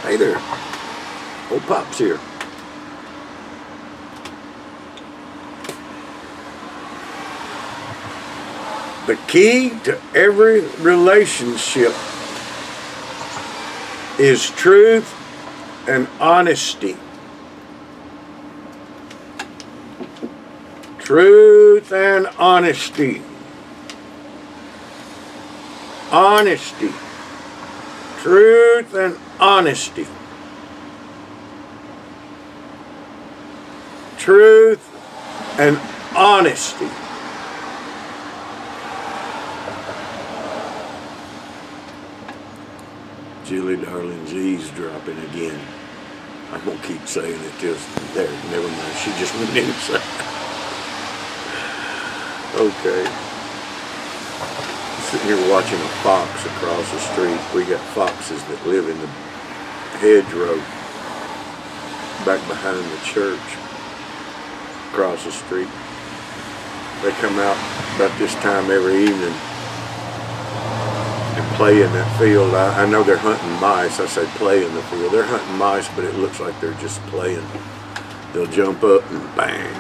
Hey there, Ole'Pops here. The key to every relationship is truth and honesty. Truth and honesty. Honesty. Truth and honesty. Truth and honesty. Julie darling's eavesdropping again. I'm gonna keep saying it till there. Never mind. She just went inside. Okay. Sitting here watching a fox across the street. We got foxes that live in the hedgerow back behind the church across the street. They come out about this time every evening and play in that field. I know they're hunting mice. I say play in the field. They're hunting mice, but it looks like they're just playing. They'll jump up and bang.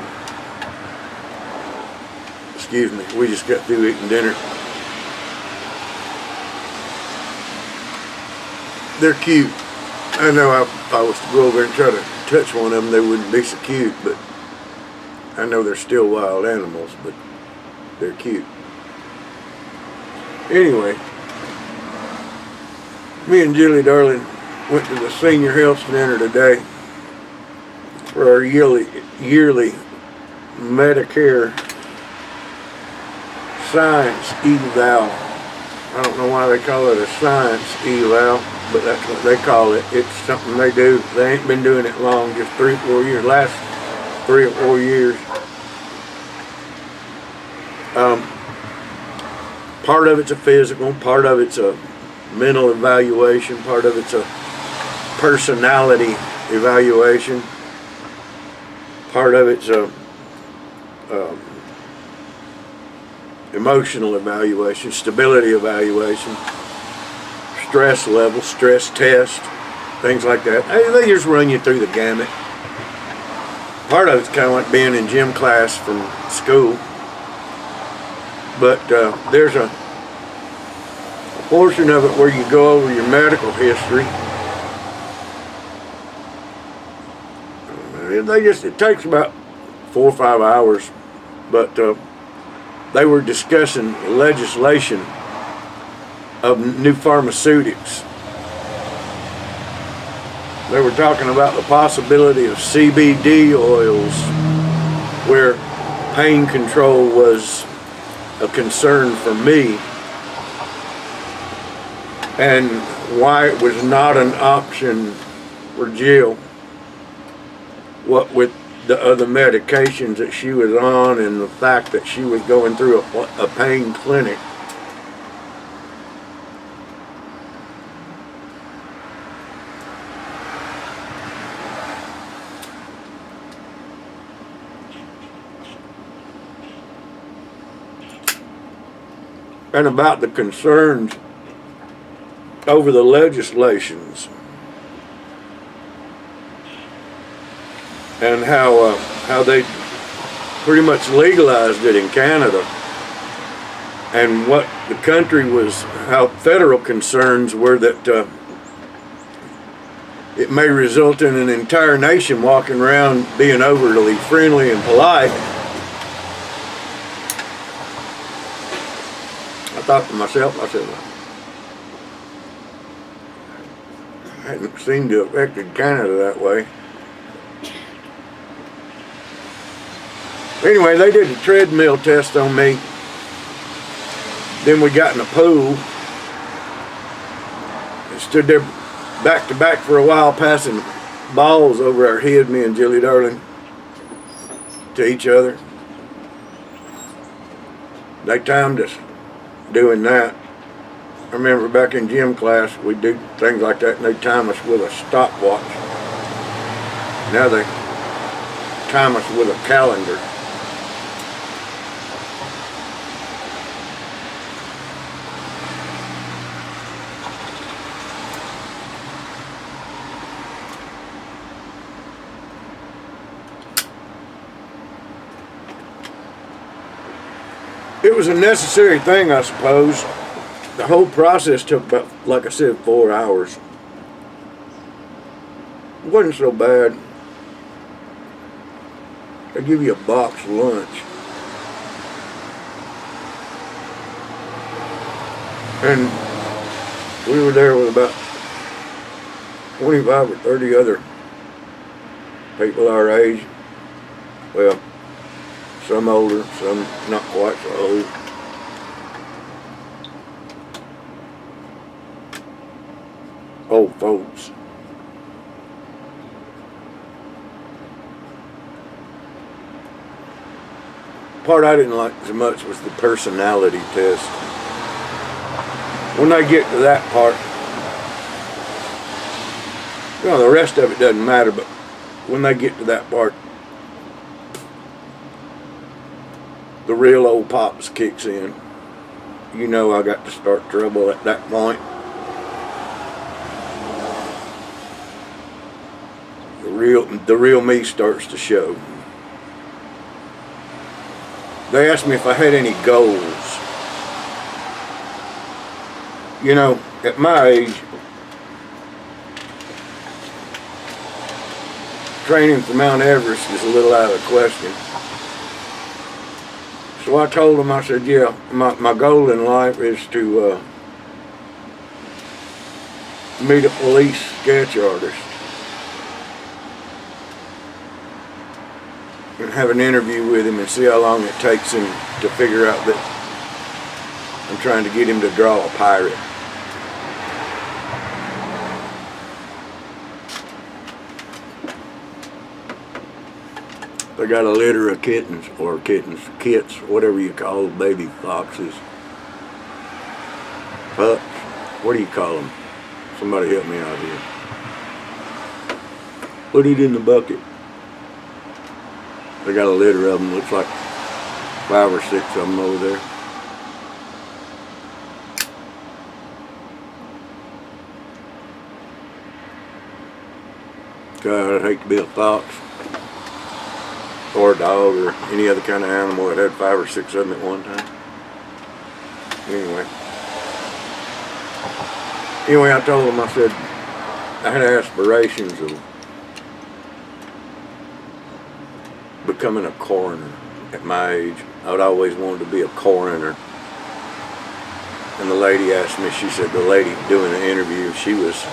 Excuse me, we just got through eating dinner. They're cute. I know if I was to go over and try to touch one of them, they wouldn't be so cute, but I know they're still wild animals, but they're cute. Anyway, me and Julie darling went to the senior health center today for our yearly Medicare science eval. I don't know why they call it a science eval, but that's what they call it. It's something they do. They ain't been doing it long, just 3 or 4 years. Last 3 or 4 years. Part of it's a physical, part of it's a mental evaluation, part of it's a personality evaluation, part of it's a emotional evaluation, stability evaluation, stress level, stress test, things like that. They just run you through the gamut. Part of it's kind of like being in gym class from school, but there's a portion of it where you go over your medical history. It takes about 4 or 5 hours, but they were discussing legislation of new pharmaceutics. They were talking about the possibility of CBD oils, where pain control was a concern for me, and why it was not an option for Jill, what with the other medications that she was on and the fact that she was going through a pain clinic. And about the concerns over the legislations and how they pretty much legalized it in Canada, and what the country was, how federal concerns were that it may result in an entire nation walking around being overly friendly and polite. I thought to myself, I said, I hadn't seemed to have affected Canada that way. Anyway, they did a treadmill test on me. Then we got in the pool and stood there back to back for a while, passing balls over our head, me and Julie darling, to each other. They timed us doing that. I remember back in gym class, we'd do things like that, and they'd time us with a stopwatch. Now they time us with a calendar. It was a necessary thing, I suppose. The whole process took about, like I said, 4 hours. It wasn't so bad. They give you a box lunch. And we were there with about 25 or 30 other people our age. Well, some older, some not quite so old. Old folks. The part I didn't like as much was the personality test. When they get to that part, you know, the rest of it doesn't matter, but when they get to that part, the real Ole'Pops kicks in. You know I got to start trouble at that point. The real me starts to show. They asked me if I had any goals. You know, at my age, training for Mount Everest is a little out of the question. So I told them, I said, yeah, my goal in life is to meet a police sketch artist and have an interview with him and see how long it takes him to figure out that I'm trying to get him to draw a pirate. They got a litter of kits, whatever you call baby foxes. Pups, what do you call them? Somebody help me out here. Put it in the bucket. They got a litter of them, looks like 5 or 6 of them over there. God, I'd hate to be a fox or a dog or any other kind of animal that had 5 or 6 of them at one time. Anyway, I told them, I said, I had aspirations of becoming a coroner at my age. I'd always wanted to be a coroner. And the lady asked me, she said, the lady doing the interview, she was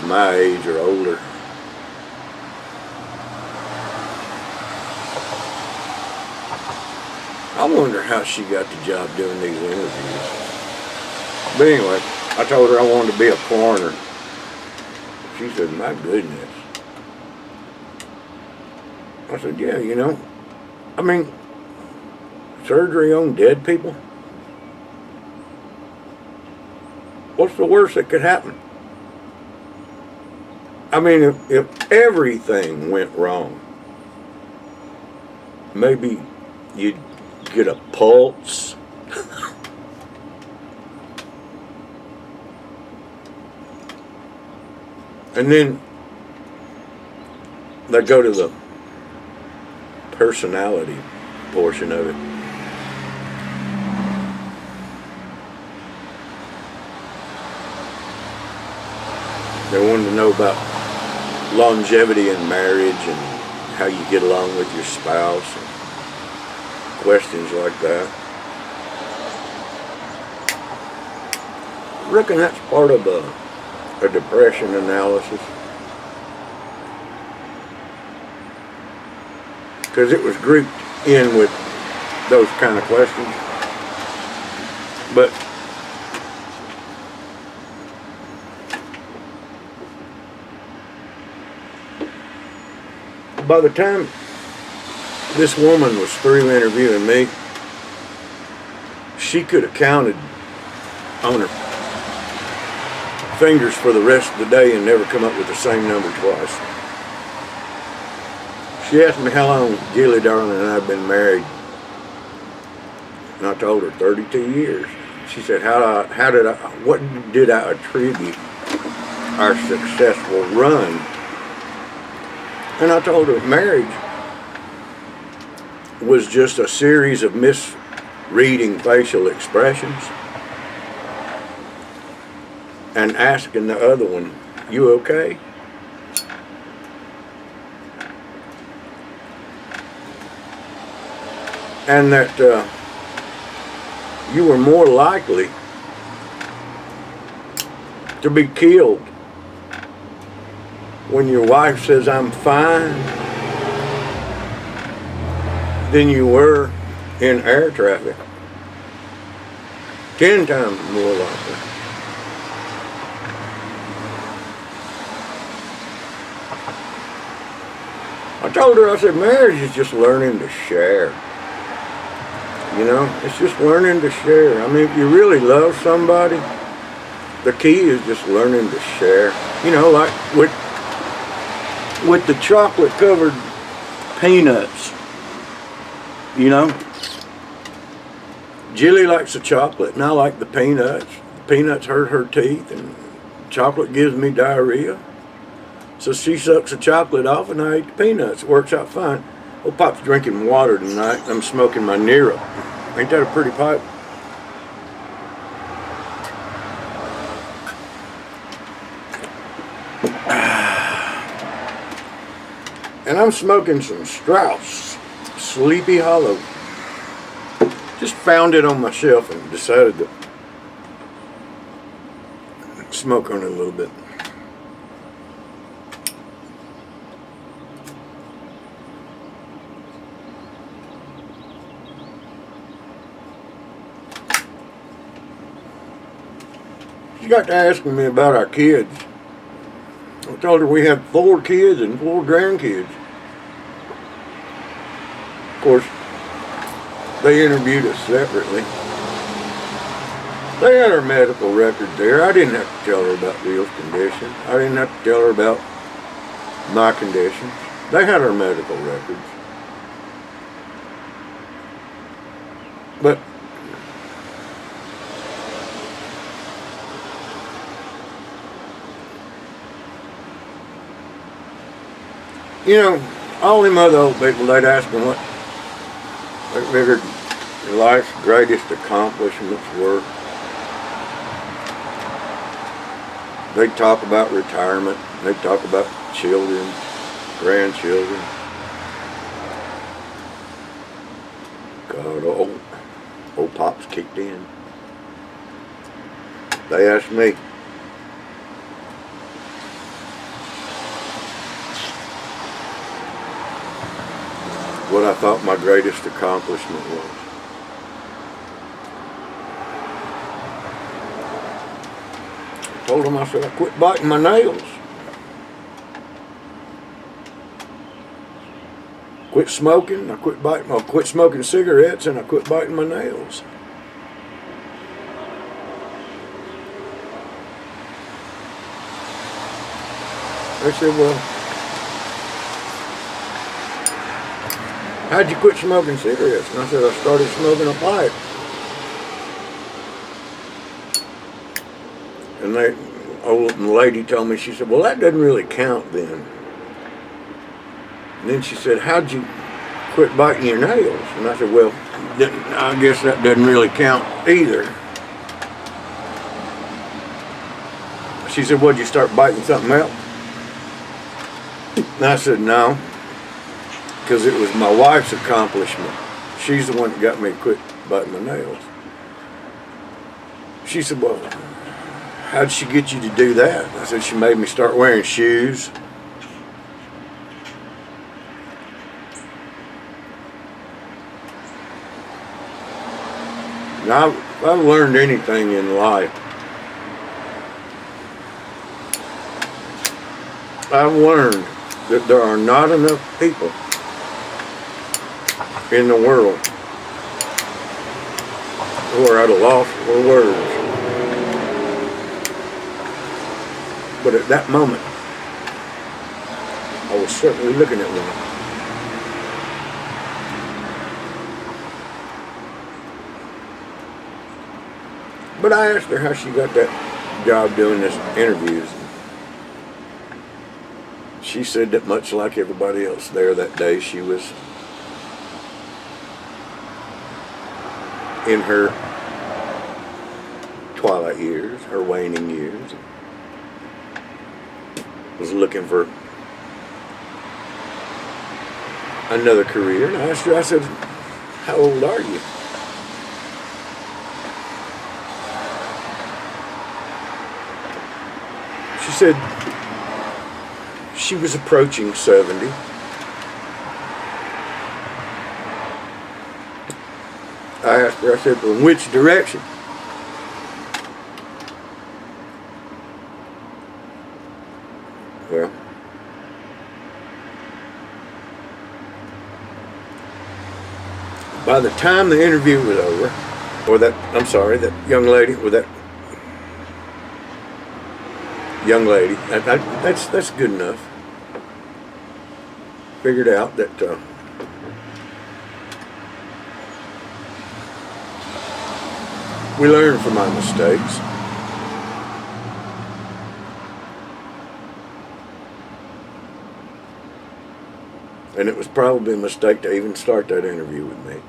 my age or older. I wonder how she got the job doing these interviews. But anyway, I told her I wanted to be a coroner. She said, my goodness. I said, yeah, you know, I mean, surgery on dead people? What's the worst that could happen? I mean, if everything went wrong, maybe you'd get a pulse. And then they go to the personality portion of it. They wanted to know about longevity in marriage and how you get along with your spouse and questions like that. I reckon that's part of a depression analysis, because it was grouped in with those kind of questions. But by the time this woman was through interviewing me, she could have counted on her fingers for the rest of the day and never come up with the same number twice. She asked me how long Gilly Darling and I had been married, and I told her 32 years. She said, what did I attribute our successful run? And I told her marriage was just a series of misreading facial expressions and asking the other one, "You okay?" And that you were more likely to be killed when your wife says, "I'm fine," than you were in air traffic. 10 times more likely. I told her, I said, marriage is just learning to share. You know, it's just learning to share. I mean, if you really love somebody, the key is just learning to share. You know, like with the chocolate covered peanuts, you know, Jilly likes the chocolate and I like the peanuts. The peanuts hurt her teeth and chocolate gives me diarrhea. So she sucks the chocolate off and I eat the peanuts. It works out fine. Ole'Pops drinking water tonight and I'm smoking my Nero. Ain't that a pretty pipe? And I'm smoking some Strauss Sleepy Hollow. Just found it on my shelf and decided to smoke on it a little bit. She got to asking me about our kids. I told her we had 4 kids and 4 grandkids. Of course, they interviewed us separately. They had our medical record there. I didn't have to tell her about Bill's condition. I didn't have to tell her about my condition. They had our medical records. But you know, all them other old people, they'd ask them what they figured life's greatest accomplishments were. They'd talk about retirement. They'd talk about children, grandchildren. God, old Pops kicked in. They asked me, what I thought my greatest accomplishment was. I told them, I said, I quit biting my nails. Quit smoking, I quit smoking cigarettes and I quit biting my nails. They said, well, how'd you quit smoking cigarettes? And I said, I started smoking a pipe. And the old lady told me, she said, well, that doesn't really count then. And then she said, how'd you quit biting your nails? And I said, well, I guess that doesn't really count either. She said, what'd you start biting something else? And I said, no. Because it was my wife's accomplishment. She's the one that got me to quit biting my nails. She said, well, how'd she get you to do that? I said, she made me start wearing shoes. Now, if I've learned anything in life, I've learned that there are not enough people in the world who are at a loss for words. But at that moment, I was certainly looking at one. But I asked her how she got that job doing this interviews. She said that much like everybody else there that day, she was in her twilight years, her waning years, was looking for another career. And I asked her, I said, how old are you? She said she was approaching 70. I asked her, I said, well, in which direction? Well, by the time the interview was over, or that young lady, that's good enough. Figured out that we learn from our mistakes. And it was probably a mistake to even start that interview with me.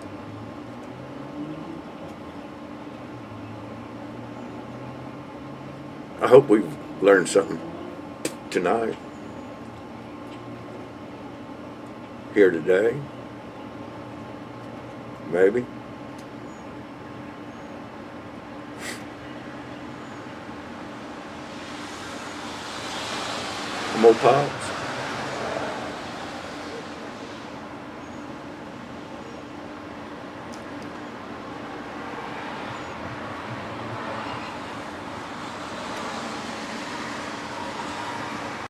I hope we've learned something tonight, here today, maybe. Some Ole'Pops.